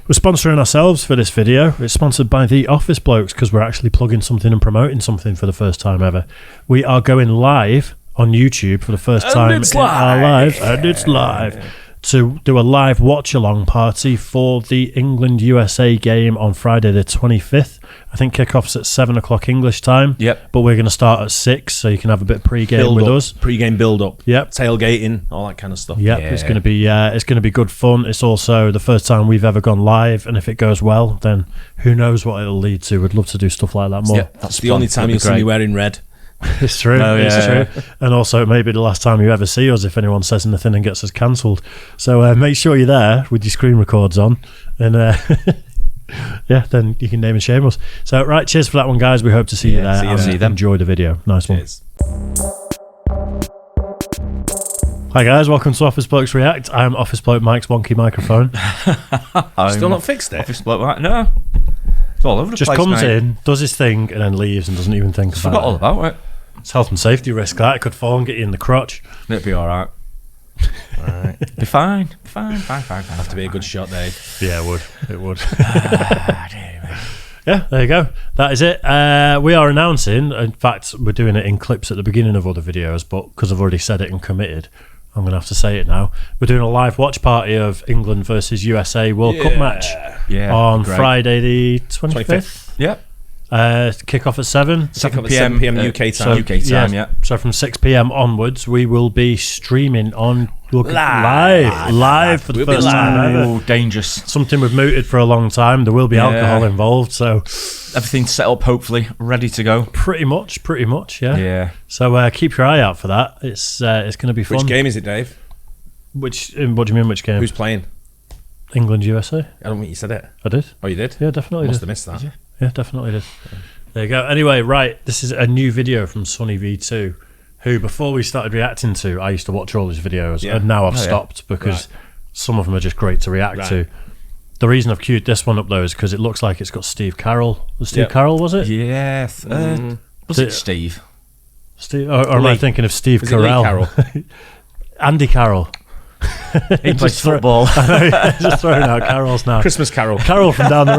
We're sponsoring ourselves for this video. It's sponsored by The Office Blokes because we're actually plugging something and promoting something for the first time ever. We are going live on YouTube for the first time in our lives, and it's live, to do a live watch-along party for the England-USA game on Friday the 25th. I think kickoff's at 7 o'clock English time. Yep. But we're going to start at 6, so you can have a bit of pre-game with us. Pre-game build-up. Yep. Tailgating, all that kind of stuff. Yep. Yeah. It's going to be good fun. It's also the first time we've ever gone live, and if it goes well, then who knows what it'll lead to. We'd love to do stuff like that more. Yeah, that's the only time you'll see me wearing red. It's true. It's true. And also, it may be the last time you ever see us if anyone says anything and gets us cancelled. So make sure you're there with your screen records on, and yeah, then you can name and shame us. So right, cheers for that one, guys. We hope to see you there. See them. Enjoy the video. Nice Cheers. one. Hi guys, welcome to Office Blokes React. I'm Office Bloke Mike's wonky microphone. Still not fixed it? Office Bloke, right? No. It's all over the Just place, comes mate. in, does his thing, and then leaves and doesn't even think about Forgot it. all about it. It's health and safety risk. That it could fall and get you in the crotch. It'd be all right. Be fine. Have to be a good shot, Dave. Yeah, it would. It would. Yeah, there you go. That is it. We are announcing, in fact, we're doing it in clips at the beginning of other videos, but because I've already said it and committed, I'm going to have to say it now. We're doing a live watch party of England versus USA World Cup match on Friday the 25th. Yep. Kick off at 7. 7 7 p.m. UK time. UK time, yeah. So from 6 p.m. onwards, we will be streaming on live for the first time ever. Oh, dangerous. Something we've mooted for a long time. There will be alcohol involved, so Everything's set up, hopefully, ready to go. pretty much, yeah. Yeah. So keep your eye out for that. It's going to be fun. Which game is it, Dave? What do you mean? Which game? Who's playing? England USA. I don't think you said it. I did. Oh, you did? Yeah, definitely Must did. have missed that. Yeah, definitely did. There you go. Anyway, right, this is a new video from Sunny V2, who before we started reacting to, I used to watch all his videos, and now I've stopped because some of them are just great to react to. The reason I've queued this one up though is because it looks like it's got Steve Carroll. Was Steve Carroll, was it? Yeah. Was it Steve? Steve, or am I thinking of Steve Carell? Carroll? Andy Carroll. He plays football. Just throwing out Carol's now. Christmas Carol. Carol from down the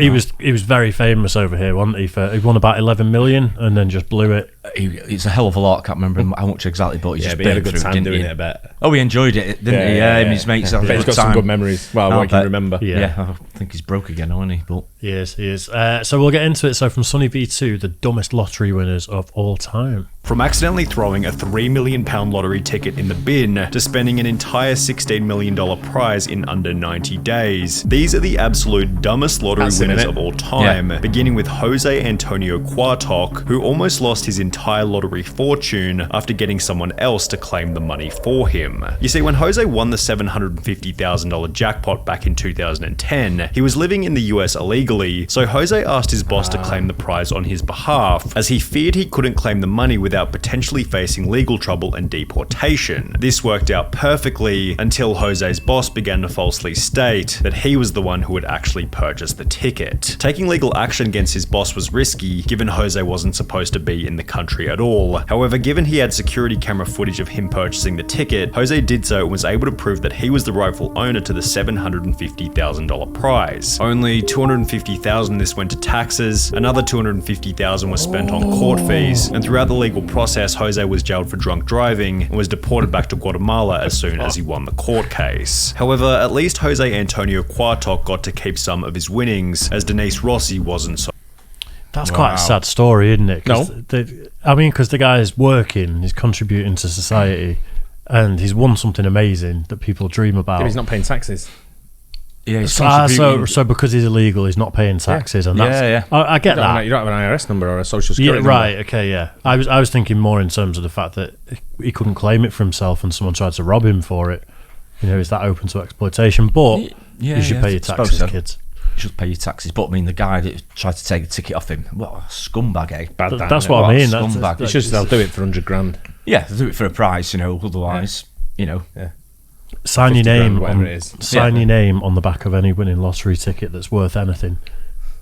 road. He was very famous over here, wasn't he? He won about 11 million and then just blew it. It's a hell of a lot. I can't remember how much exactly, but he just but he had a burned good through, time doing he? it, I bet. Oh, he enjoyed it, didn't he? Yeah, his mates had a He's good got time. some good memories. Well, what I can remember. Yeah. I think he's broke again, isn't he? But He is. So we'll get into it. So from Sunny V2, the dumbest lottery winners of all time. From accidentally throwing a £3 million lottery ticket in the bin to spending an entire $16 million prize in under 90 days. These are the absolute dumbest lottery winners of all time, beginning with Jose Antonio Cuartoc, who almost lost his entire lottery fortune after getting someone else to claim the money for him. You see, when Jose won the $750,000 jackpot back in 2010, he was living in the US illegally, so Jose asked his boss to claim the prize on his behalf, as he feared he couldn't claim the money without potentially facing legal trouble and deportation. This worked out perfectly until Jose's boss began to falsely state that he was the one who had actually purchased the ticket. Taking legal action against his boss was risky, given Jose wasn't supposed to be in the country at all. However, given he had security camera footage of him purchasing the ticket, Jose did so and was able to prove that he was the rightful owner to the $750,000 prize. Only $250,000 this went to taxes, another $250,000 was spent on court fees, and throughout the legal process, Jose was jailed for drunk driving and was deported back to Guatemala as soon as he won the court case. However, at least Jose Antonio Cuartoc got to keep some of his winnings, as Denise Rossi wasn't so. That's quite a sad story, isn't it? Because the guy is working, he's contributing to society, and he's won something amazing that people dream about. Yeah, he's not paying taxes. yeah, he's So because he's illegal, he's not paying taxes, and that's I get that. You don't have an IRS number or a social security number. Right, okay, yeah. I was thinking more in terms of the fact that he couldn't claim it for himself and someone tried to rob him for it. You know, is that open to exploitation? But you should pay your taxes, kids. You should pay your taxes. But I mean, the guy that tried to take the ticket off him, what a scumbag, eh? Bad That's what I mean. Scumbag. It's just they'll do it for 100 grand. Yeah, they'll do it for a price, you know, otherwise, you know. Yeah. Sign your name whatever on, it is. sign your name on the back of any winning lottery ticket that's worth anything.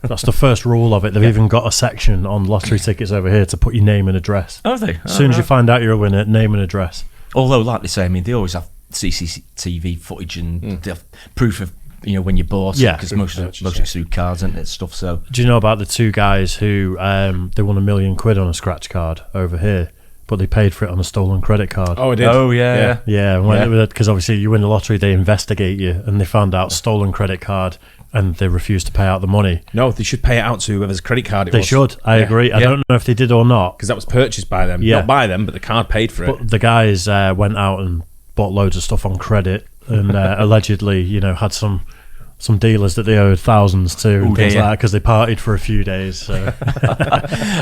That's the first rule of it. They've even got a section on lottery tickets over here to put your name and address. Oh, they? As soon as you find out you're a winner, name and address. Although, like they say, I mean, they always have CCTV footage and the proof of when you bought it, because most of it's through cards and stuff. So do you know about the two guys who they won £1 million on a scratch card over here, but they paid for it on a stolen credit card? Oh, I did. Oh, yeah. Because obviously you win the lottery, they investigate you, and they found out stolen credit card, and they refused to pay out the money. No, they should pay it out to whoever's credit card it was. They should. I agree. I don't know if they did or not, because that was purchased by them. Not by them, but the card paid for it. But the guys went out and bought loads of stuff on credit, and allegedly, had some dealers that they owed thousands to, and things like that, because they partied for a few days. So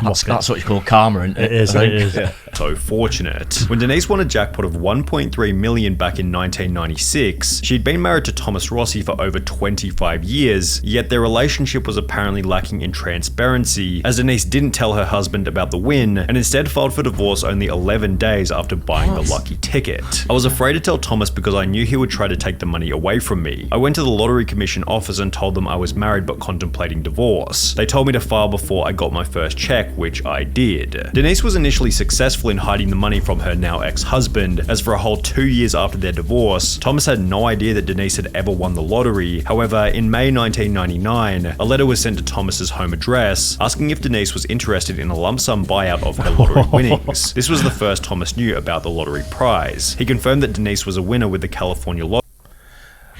that's what you call karma, isn't it? It is. Yeah. So fortunate. When Denise won a jackpot of $1.3 million back in 1996, she'd been married to Thomas Rossi for over 25 years, yet their relationship was apparently lacking in transparency, as Denise didn't tell her husband about the win, and instead filed for divorce only 11 days after buying the lucky ticket. I was afraid to tell Thomas because I knew he would try to take the money away from me. I went to the Lottery Commission office and told them I was married but contemplating divorce. They told me to file before I got my first check, which I did. Denise was initially successful in hiding the money from her now ex-husband, as for a whole 2 years after their divorce, Thomas had no idea that Denise had ever won the lottery. However, in May 1999, a letter was sent to Thomas's home address asking if Denise was interested in a lump sum buyout of her lottery winnings. This was the first Thomas knew about the lottery prize. He confirmed that Denise was a winner with the California lottery.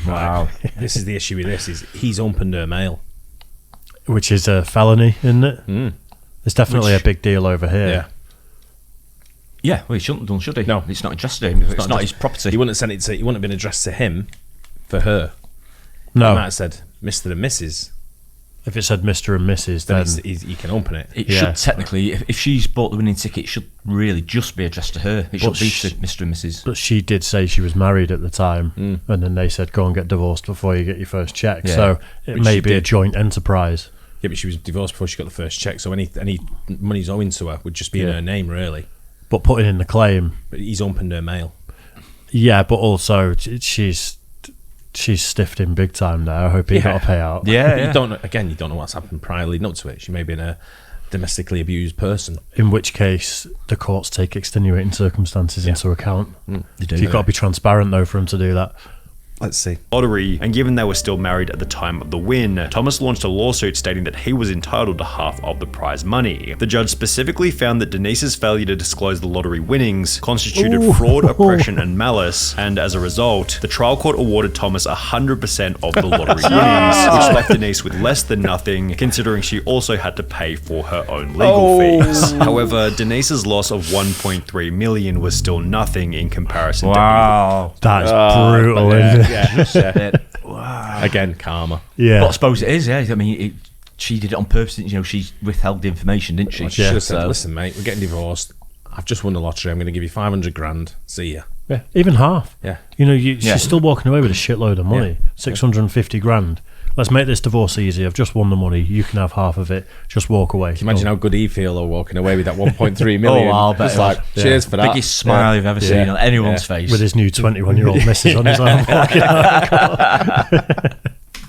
Wow. This is the issue with this, is he's opened her mail. Which is a felony, isn't it? It's definitely a big deal over here. Yeah. Yeah, well, he shouldn't have done, should he? No. It's not addressed to him. It's not his property. He wouldn't have sent it to, he wouldn't have been addressed to him for her. No. He might have said Mr. and Mrs. If it said Mr. and Mrs., then he can open it. It should technically, if she's bought the winning ticket, it should really just be addressed to her. It should be to Mr. and Mrs. But she did say she was married at the time, and then they said, go and get divorced before you get your first check. Yeah. So it may be a joint enterprise. Yeah, but she was divorced before she got the first check, so any money's owing to her would just be in her name, really. But putting in the claim... But he's opened her mail. Yeah, but also she's stiffed him big time now. I hope he got a payout. Yeah. You don't know what's happened prior leading up to it. She may have been a domestically abused person. In which case, the courts take extenuating circumstances into account. They do. So you've got to be transparent, though, for him to do that. Let's see. Lottery, and given they were still married at the time of the win, Thomas launched a lawsuit stating that he was entitled to half of the prize money. The judge specifically found that Denise's failure to disclose the lottery winnings constituted fraud, oppression, and malice, and as a result, the trial court awarded Thomas 100% of the lottery winnings, which left Denise with less than nothing, considering she also had to pay for her own legal fees. However, Denise's loss of $1.3 million was still nothing in comparison to That is brutal, isn't it? Yeah. Wow. Again, karma. Yeah. But I suppose it is, yeah. I mean, she did it on purpose, she withheld the information, didn't she? She should have said, listen, mate, we're getting divorced. I've just won the lottery. I'm going to give you 500 grand. See ya. Yeah, even half. Yeah. She's still walking away with a shitload of money. 650 grand. Let's make this divorce easy. I've just won the money. You can have half of it. Just walk away. Can you imagine how good he'd feel though, walking away with that 1.3 million? I'll bet. It's like, cheers for that. Biggest smile you've ever seen on anyone's face. With his new 21-year-old missus on his arm.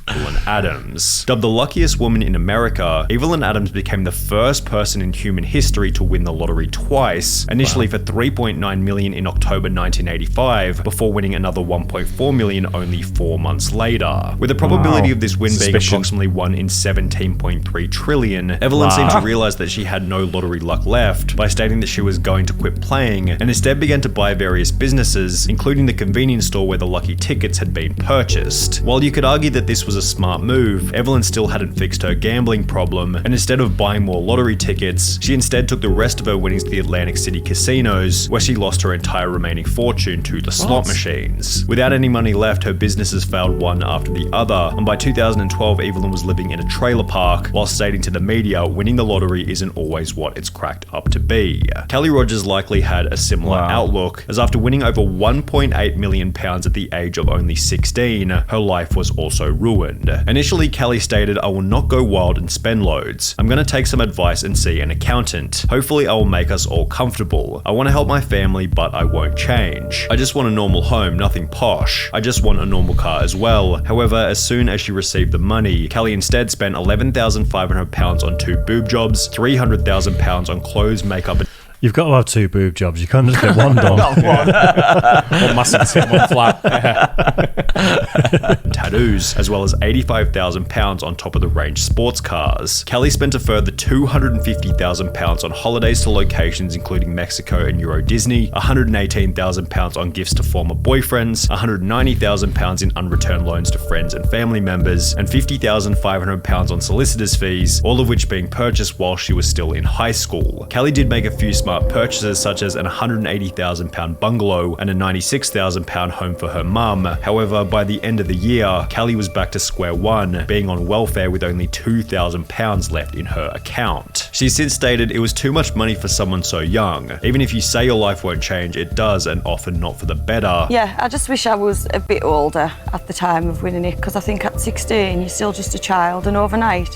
Evelyn Adams. Dubbed the luckiest woman in America, Evelyn Adams became the first person in human history to win the lottery twice, initially for $3.9 million in October 1985, before winning another $1.4 million only 4 months later. With the probability of this win being approximately 1 in 17.3 trillion, Evelyn seemed to realize that she had no lottery luck left by stating that she was going to quit playing, and instead began to buy various businesses, including the convenience store where the lucky tickets had been purchased. While you could argue that this was a smart move, Evelyn still hadn't fixed her gambling problem, and instead of buying more lottery tickets, she instead took the rest of her winnings to the Atlantic City casinos, where she lost her entire remaining fortune to the slot machines. Without any money left, her businesses failed one after the other, and by 2012, Evelyn was living in a trailer park, while stating to the media, winning the lottery isn't always what it's cracked up to be. Kelly Rogers likely had a similar outlook, as after winning over £1.8 million at the age of only 16, her life was also ruined. Initially, Kelly stated, I will not go wild and spend loads. I'm going to take some advice and see an accountant. Hopefully I will make us all comfortable. I want to help my family, but I won't change. I just want a normal home, nothing posh. I just want a normal car as well. However, as soon as she received the money, Kelly instead spent £11,500 on 2 boob jobs, £300,000 on clothes, makeup, You've got to have 2 boob jobs. You can't just get one done. One massive tip, one flat. Tattoos, as well as £85,000 on top of the range sports cars. Kelly spent a further £250,000 on holidays to locations including Mexico and Euro Disney, £118,000 on gifts to former boyfriends, £190,000 in unreturned loans to friends and family members, and £50,500 on solicitors' fees, all of which being purchased while she was still in high school. Kelly did make a few smart purchases such as an £180,000 bungalow and a £96,000 home for her mum. However, by the end of the year, Kelly was back to square one, being on welfare with only £2,000 left in her account. She's since stated it was too much money for someone so young. Even if you say your life won't change, it does, and often not for the better. Yeah, I just wish I was a bit older at the time of winning it, because I think at 16 you're still just a child, and overnight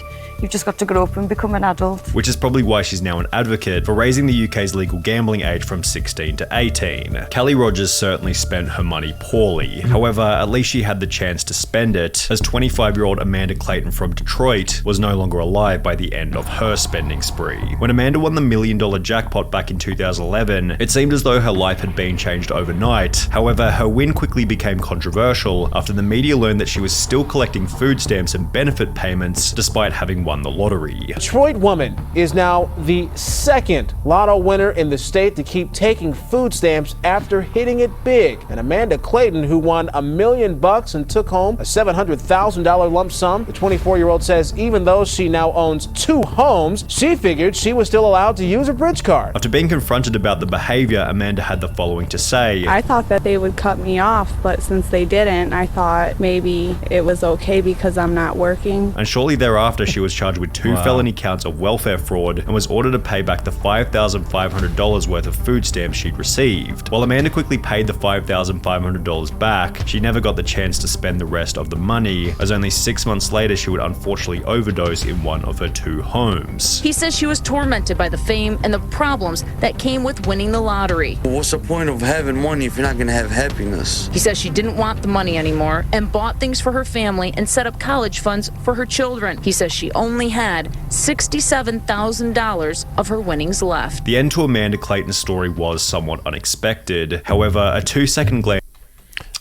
you've just got to grow up and become an adult. Which is probably why she's now an advocate for raising the UK's legal gambling age from 16 to 18. Kelly Rogers certainly spent her money poorly. However, at least she had the chance to spend it, as 25-year-old Amanda Clayton from Detroit was no longer alive by the end of her spending spree. When Amanda won the $1 million jackpot back in 2011, it seemed as though her life had been changed overnight. However, her win quickly became controversial after the media learned that she was still collecting food stamps and benefit payments despite having won the lottery. Detroit woman is now the second lotto winner in the state to keep taking food stamps after hitting it big. And Amanda Clayton, who won $1 million and took home a $700,000 lump sum. The 24-year-old says even though she now owns 2 homes, she figured she was still allowed to use a bridge card. After being confronted about the behavior, Amanda had the following to say. I thought that they would cut me off, but since they didn't, I thought maybe it was okay because I'm not working. And shortly thereafter, she was charged with 2 felony counts of welfare fraud and was ordered to pay back the $5,500 worth of food stamps she'd received. While Amanda quickly paid the $5,500 back, she never got the chance to spend the rest of the money, as only 6 months later she would unfortunately overdose in one of her 2 homes. He says she was tormented by the fame and the problems that came with winning the lottery. What's the point of having money if you're not going to have happiness? He says she didn't want the money anymore and bought things for her family and set up college funds for her children. He says she only had $67,000 of her winnings left. The end to Amanda Clayton's story was somewhat unexpected. However, a 2-second glance.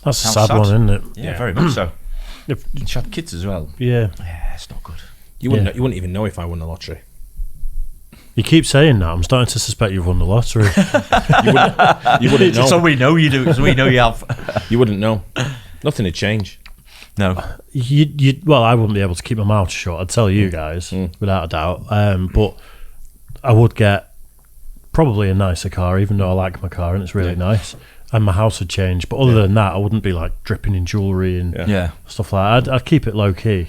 That's a sad one, isn't it? Yeah, very much so. If- She had kids as well. Yeah. Yeah, it's not good. You wouldn't even know if I won the lottery. You keep saying that. I'm starting to suspect you've won the lottery. You wouldn't know. So we know you do, because we know you have. You wouldn't know. Nothing would change. No. Well, I wouldn't be able to keep my mouth shut. I'd tell you guys, without a doubt. But I would get probably a nicer car, even though I like my car and it's really nice. And my house would change. But other than that, I wouldn't be like dripping in jewellery and stuff like that. I'd keep it low key.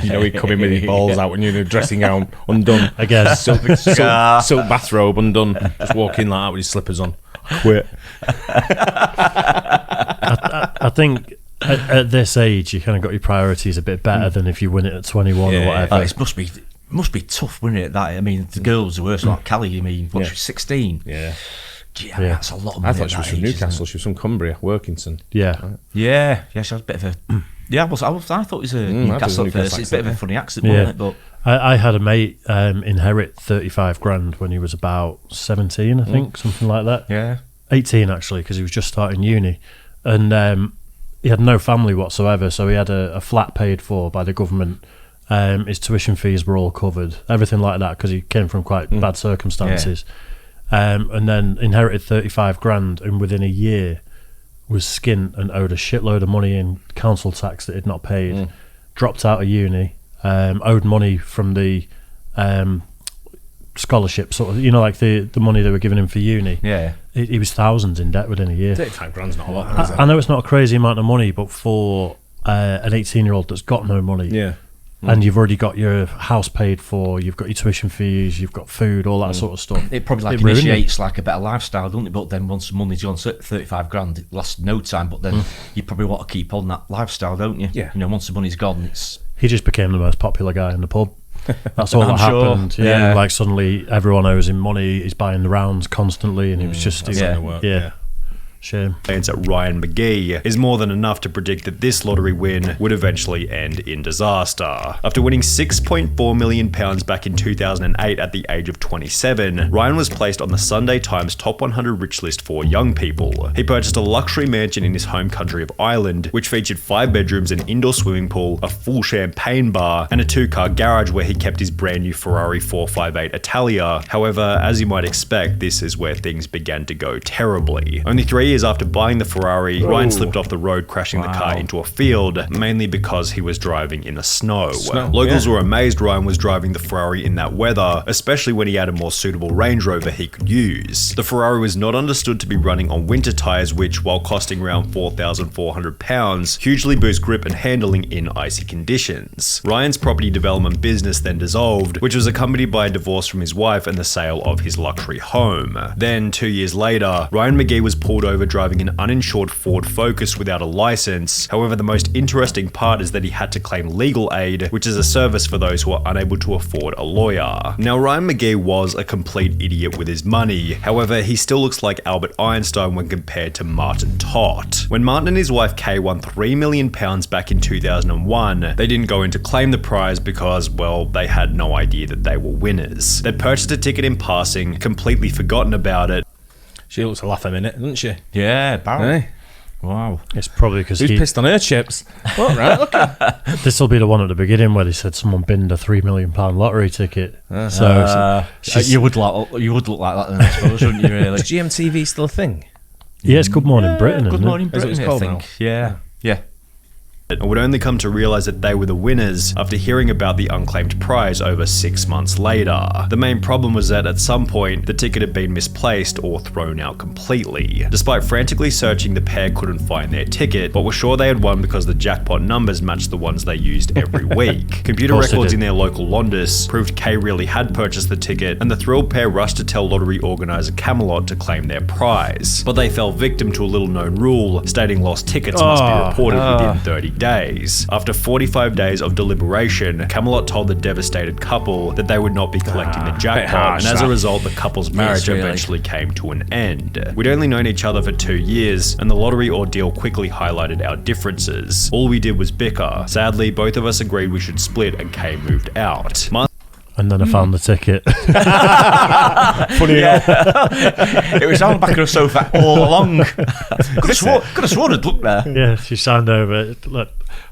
You know, he'd come in with his balls out when you're in a dressing gown, undone. Again. Silk bathrobe, undone. Just walk in like that with his slippers on. Quit. I think at this age, you kind of got your priorities a bit better than if you win it at 21 or whatever. It must be tough, wouldn't it? That, I mean, the girls are worse, like Callie, I mean, she was 16? Yeah. Yeah, that's a lot of money. I thought she was from age, Newcastle. She was from Cumbria, Workington. Yeah. Yeah, she was a bit of a... Yeah, I thought it was a Newcastle at first. It's a bit of a funny accent, wasn't it? But I had a mate inherit 35 grand when he was about 17, I think, something like that. Yeah. 18, actually, because he was just starting uni. And he had no family whatsoever, so he had a flat paid for by the government. His tuition fees were all covered, everything like that, because he came from quite bad circumstances. And then inherited 35 grand, and within a year was skint and owed a shitload of money in council tax that he'd not paid. Dropped out of uni, owed money from the scholarship, sort of, you know, like the money they were giving him for uni. Yeah. He was thousands in debt within a year. 35 grand's not a lot, is it? I know it's not a crazy amount of money, but for an 18-year-old that's got no money, and you've already got your house paid for, you've got your tuition fees, you've got food, all that sort of stuff. it probably initiates like a better lifestyle, doesn't it? But then once the money's gone, 35 grand, it lasts no time. But then you probably want to keep on that lifestyle, don't you? Yeah. You know, once the money's gone, it's... He just became the most popular guy in the pub. That's all that happened. Sure. Yeah, like suddenly everyone owes him money. He's buying the rounds constantly, and it was just Shame. At Ryan McGee is more than enough to predict that this lottery win would eventually end in disaster. After winning £6.4 million back in 2008 at the age of 27, Ryan was placed on the Sunday Times Top 100 Rich list for young people. He purchased a luxury mansion in his home country of Ireland, which featured 5 bedrooms, an indoor swimming pool, a full champagne bar, and a 2-car garage where he kept his brand new Ferrari 458 Italia. However, as you might expect, this is where things began to go terribly. Only 3 years after buying the Ferrari, Ryan slipped off the road, crashing the car into a field, mainly because he was driving in the snow. Locals were amazed Ryan was driving the Ferrari in that weather, especially when he had a more suitable Range Rover he could use. The Ferrari was not understood to be running on winter tyres, which, while costing around £4,400, hugely boost grip and handling in icy conditions. Ryan's property development business then dissolved, which was accompanied by a divorce from his wife and the sale of his luxury home. Then, 2 years later, Ryan McGee was pulled over driving an uninsured Ford Focus without a license. However, the most interesting part is that he had to claim legal aid, which is a service for those who are unable to afford a lawyer. Now, Ryan McGee was a complete idiot with his money. However, he still looks like Albert Einstein when compared to Martin Tott. When Martin and his wife Kay won £3 million back in 2001, they didn't go in to claim the prize because, well, they had no idea that they were winners. They'd purchased a ticket in passing, completely forgotten about it. She looks a laugh a minute, doesn't she? Yeah, Barry. Hey. Wow. It's probably because Who's pissed on her chips? What, right? Okay. This will be the one at the beginning where they said someone binned a £3 million lottery ticket. So you would look like that then, I suppose, wouldn't you, really? Is GMTV still a thing? Yeah, it's Good Morning Britain, Good isn't Morning it? Britain, Is it I called think. now? Yeah. Yeah. And would only come to realise that they were the winners after hearing about the unclaimed prize over 6 months later. The main problem was that at some point, the ticket had been misplaced or thrown out completely. Despite frantically searching, the pair couldn't find their ticket, but were sure they had won because the jackpot numbers matched the ones they used every week. Computer records in their local Londis proved Kay really had purchased the ticket, and the thrilled pair rushed to tell lottery organiser Camelot to claim their prize. But they fell victim to a little-known rule, stating lost tickets must be reported within 30 days. After 45 days of deliberation, Camelot told the devastated couple that they would not be collecting the jackpot, and as a result, the couple's marriage eventually came to an end. We'd only known each other for 2 years, and the lottery ordeal quickly highlighted our differences. All we did was bicker. Sadly, both of us agreed we should split, and Kay moved out. And then I found the ticket. Funny it was on the back of the sofa all along. Could have sworn I'd looked there. Yeah, she signed over. Look,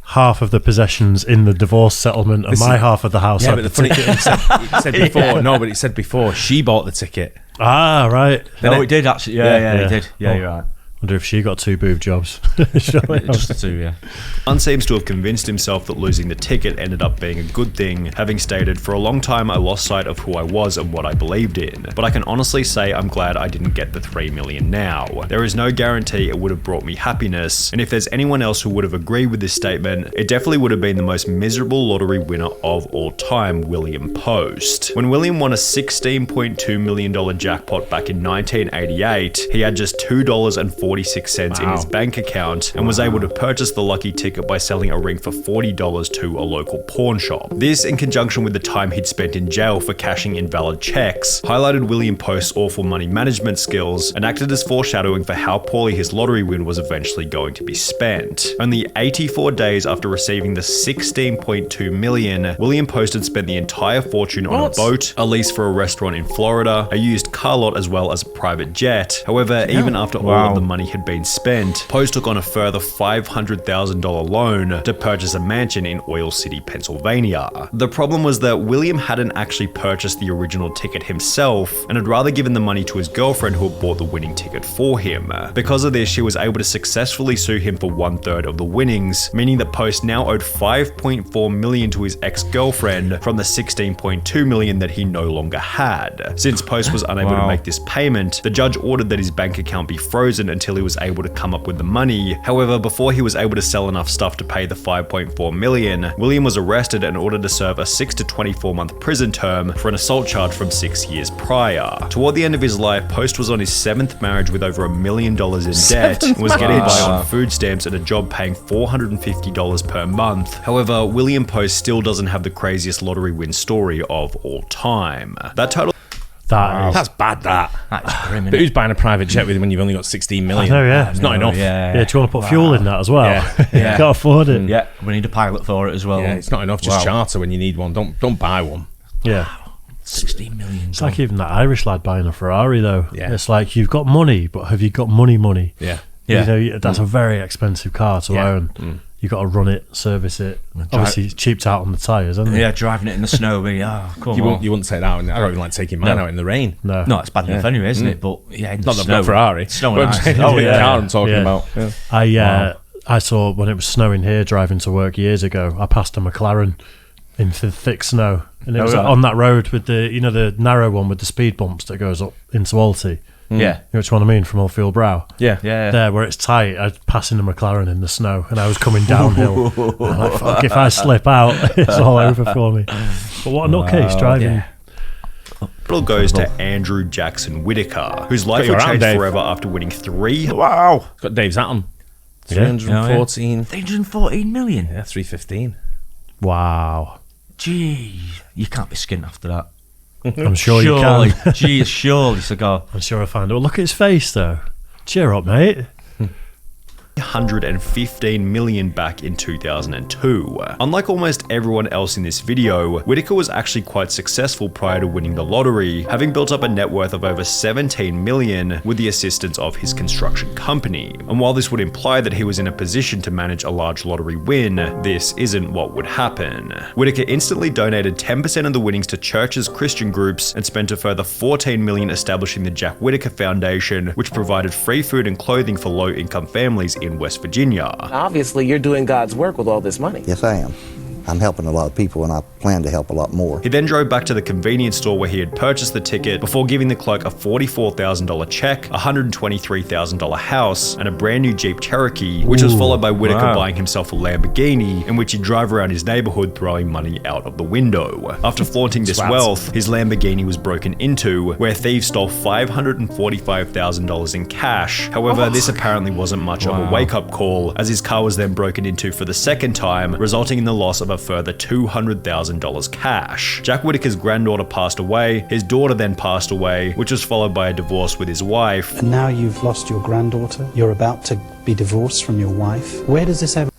half of the possessions in the divorce settlement and my half of the house. Yeah, but the funny thing, it said before. No, but it said before she bought the ticket. Ah, right. No, it did actually. Yeah, it did. Yeah, you're right. Wonder if she got 2 boob jobs. Just the 2, yeah. One seems to have convinced himself that losing the ticket ended up being a good thing, having stated, "For a long time I lost sight of who I was and what I believed in, but I can honestly say I'm glad I didn't get the $3 million now. There is no guarantee it would have brought me happiness, and if there's anyone else who would have agreed with this statement, it definitely would have been the most miserable lottery winner of all time, William Post. When William won a $16.2 million jackpot back in 1988, he had just $2.46 in his bank account and was able to purchase the lucky ticket by selling a ring for $40 to a local pawn shop. This, in conjunction with the time he'd spent in jail for cashing invalid checks, highlighted William Post's awful money management skills and acted as foreshadowing for how poorly his lottery win was eventually going to be spent. Only 84 days after receiving the $16.2 million, William Post had spent the entire fortune on a boat, a lease for a restaurant in Florida, a used car lot, as well as a private jet. However, even after all of the money had been spent, Post took on a further $500,000 loan to purchase a mansion in Oil City, Pennsylvania. The problem was that William hadn't actually purchased the original ticket himself and had rather given the money to his girlfriend who had bought the winning ticket for him. Because of this, she was able to successfully sue him for 1/3 of the winnings, meaning that Post now owed $5.4 million to his ex-girlfriend from the $16.2 million that he no longer had. Since Post was unable to make this payment, the judge ordered that his bank account be frozen until he was able to come up with the money. However, before he was able to sell enough stuff to pay the $5.4 million, William was arrested and ordered to serve a 6 to 24 month prison term for an assault charge from 6 years prior. Toward the end of his life, Post was on his 7th marriage with over $1 million in debt and was getting by on food stamps and a job paying $450 per month. However, William Post still doesn't have the craziest lottery win story of all time. That total That's bad, that. That's grim, But who's buying a private jet with when you've only got 16 million? I know, yeah. It's not enough. Yeah, do you want to put fuel in that as well? Yeah. You can't afford it. Yeah, we need a pilot for it as well. Yeah, it's not enough. Just charter when you need one. Don't buy one. Yeah. 16 million. It's like even that Irish lad buying a Ferrari, though. Yeah. It's like you've got money, but have you got money? Yeah. Yeah. You know, that's a very expensive car to own. You've got to run it, service it. Obviously, it's cheaped out on the tyres, isn't it? Yeah, driving it in the snow. You wouldn't take that out. I don't even like taking mine out in the rain. No. No, it's bad enough anyway, isn't it? But yeah, in the Not snow. a Ferrari. Snow But and ice. the car I'm talking about. Yeah. I saw when it was snowing here driving to work years ago, I passed a McLaren in thick snow. And it was on that road with the narrow one with the speed bumps that goes up into Alty. Yeah. You know which one I mean, from Oldfield Brow? Yeah. There, where it's tight, I was passing the McLaren in the snow and I was coming downhill. I'm like, fuck, if I slip out, it's all over for me. But what a nutcase driving. Yeah. It goes to Andrew Jackson Whitaker, whose life Got would your change Dave. forever after winning 3. Wow. Got Dave's hat on. 314. 314 million. Yeah, 315. Wow. Gee, you can't be skint after that. I'm sure you can. Gee, surely to go. I'm sure I'll find it. Well, look at his face, though. Cheer up, mate. 115 million back in 2002. Unlike almost everyone else in this video, Whitaker was actually quite successful prior to winning the lottery, having built up a net worth of over 17 million with the assistance of his construction company. And while this would imply that he was in a position to manage a large lottery win, this isn't what would happen. Whitaker instantly donated 10% of the winnings to churches, Christian groups, and spent a further 14 million establishing the Jack Whitaker Foundation, which provided free food and clothing for low-income families in West Virginia. Obviously, you're doing God's work with all this money. Yes, I am. I'm helping a lot of people, and I plan to help a lot more. He then drove back to the convenience store where he had purchased the ticket before giving the clerk a $44,000 check, a $123,000 house, and a brand new Jeep Cherokee, which was followed by Whitaker buying himself a Lamborghini, in which he'd drive around his neighborhood throwing money out of the window. After flaunting this wealth, his Lamborghini was broken into, where thieves stole $545,000 in cash. However, this apparently wasn't much of a wake-up call, as his car was then broken into for the second time, resulting in the loss of a further $200,000 cash. Jack Whitaker's granddaughter passed away, his daughter then passed away, which was followed by a divorce with his wife. And now you've lost your granddaughter, you're about to be divorced from your wife. Where does this ever...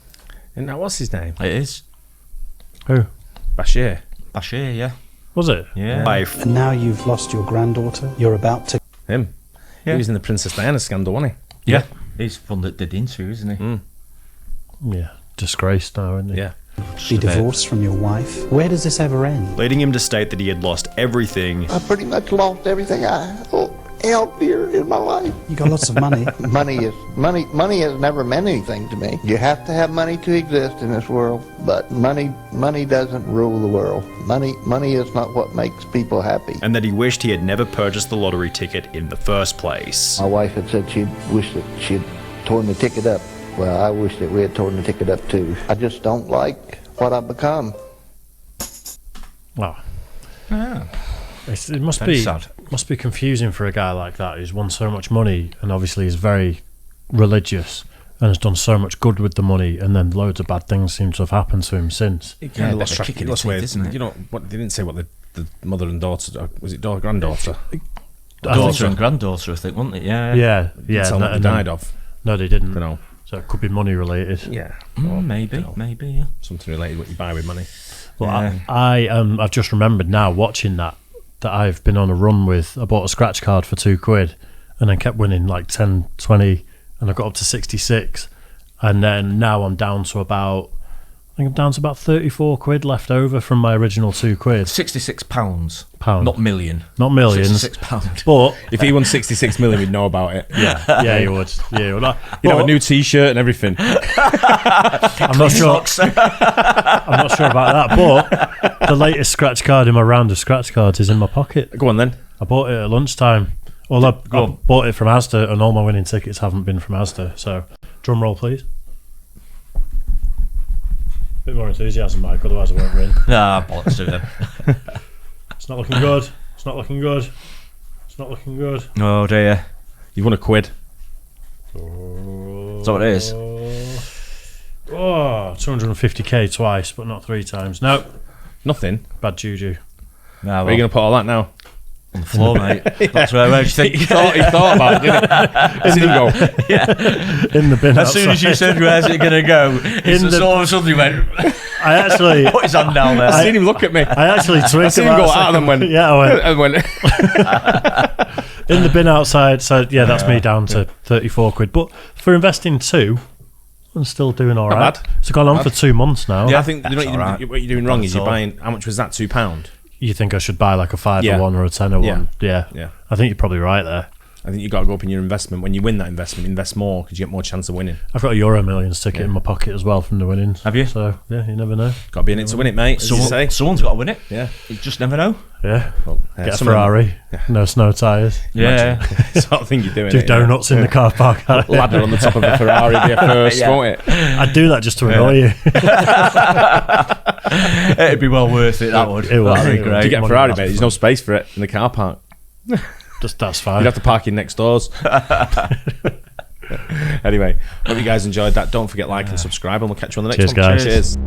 And now, what's his name? It is. Who? Bashir. Bashir, yeah. Was it? Yeah. Wife. And now you've lost your granddaughter, you're about to... Him. Yeah. He was in the Princess Diana scandal, wasn't he? Yeah. He's the one that did the interview, isn't he? Yeah. Disgraced now, isn't he? Yeah. be divorced from your wife. Where does this ever end? Leading him to state that he had lost everything. I pretty much lost everything I held dear in my life. You got lots of money. Money has never meant anything to me. You have to have money to exist in this world, but money doesn't rule the world. Money is not what makes people happy. And that he wished he had never purchased the lottery ticket in the first place. My wife had said she'd wished that she'd torn the ticket up. Well, I wish that we had torn the ticket up too. I just don't like what I've become. Wow. Yeah. It must That's be sad. Must be confusing for a guy like that who's won so much money and obviously is very religious and has done so much good with the money, and then loads of bad things seem to have happened to him since. Yeah, lost track. kicking Lost the teeth, weight, isn't it? You know what? They didn't say what the mother and daughter. Was it granddaughter? Daughter and granddaughter, I think, wasn't it? Yeah. Yeah. Didn't tell what they died of. No, they didn't. No. So it could be money related. Yeah. Maybe. Yeah. Something related to what you buy with money. Well, I've just remembered now watching that I've been on a run with. I bought a scratch card for £2 and then kept winning like 10, 20, and I got up to 66, and then now I'm down to about 34 quid left over from my original £2. £66. Not million. Not millions. £66. But if he won 66 million, we'd know about it. Yeah, you would. Yeah, you would. You'd have a new T-shirt and everything. I'm not sure. I'm not sure about that. But the latest scratch card in my round of scratch cards is in my pocket. Go on then. I bought it at lunchtime. Well, I bought it from Asda, and all my winning tickets haven't been from Asda. So, drum roll, please. Bit more enthusiasm, Mike. Otherwise, I won't win. Nah, bollocks to them. It's not looking good. It's not looking good. It's not looking good. Oh dear. You won £1. So it is. Oh, 250k twice, but not 3 times. No, Nothing. bad juju. Nah, Where are you going to put all that now? On the floor, mate. That's where you think he thought about it, didn't he? I seen him go. Yeah. In the bin As outside. soon as you said, where's it going to go? All of a sudden he went, I actually put his hand down there. I seen him look at me. I actually twigged I seen him go out and went. Yeah, I went. And went. In the bin outside. So yeah, that's me down to 34 quid. But for investing 2, I'm still doing all right. bad. It's gone on for 2 months now. Yeah, I think That's what alright. you're doing wrong is you're That's all. buying. How much was that? £2. You think I should buy like a 5 Yeah. one or a 10 one? Yeah. Yeah. I think you're probably right there. I think you've got to go up in your investment. When you win that investment, invest more because you get more chance of winning. I've got a Euro Millions ticket in my pocket as well from the winnings. Have you? So yeah, you never know. Got to be in it to win it, mate. As you say. Someone's got to win it. Yeah. You just never know. Yeah. Well, Get a some of them- Ferrari. No snow tyres. Yeah. sort of thing you're doing. Do it, donuts in the car park. Ladder on the top of a Ferrari be a first, Yeah. won't it? I'd do that just to annoy you. It'd be well worth it, that would. It would. That'd be It would. great. If you get a Money Ferrari, that's mate, there's fun. no space for it in the car park. That's fine. You'd have to park in next doors. Anyway, hope you guys enjoyed that. Don't forget like and subscribe, and we'll catch you on the next Cheers, one. guys. Cheers.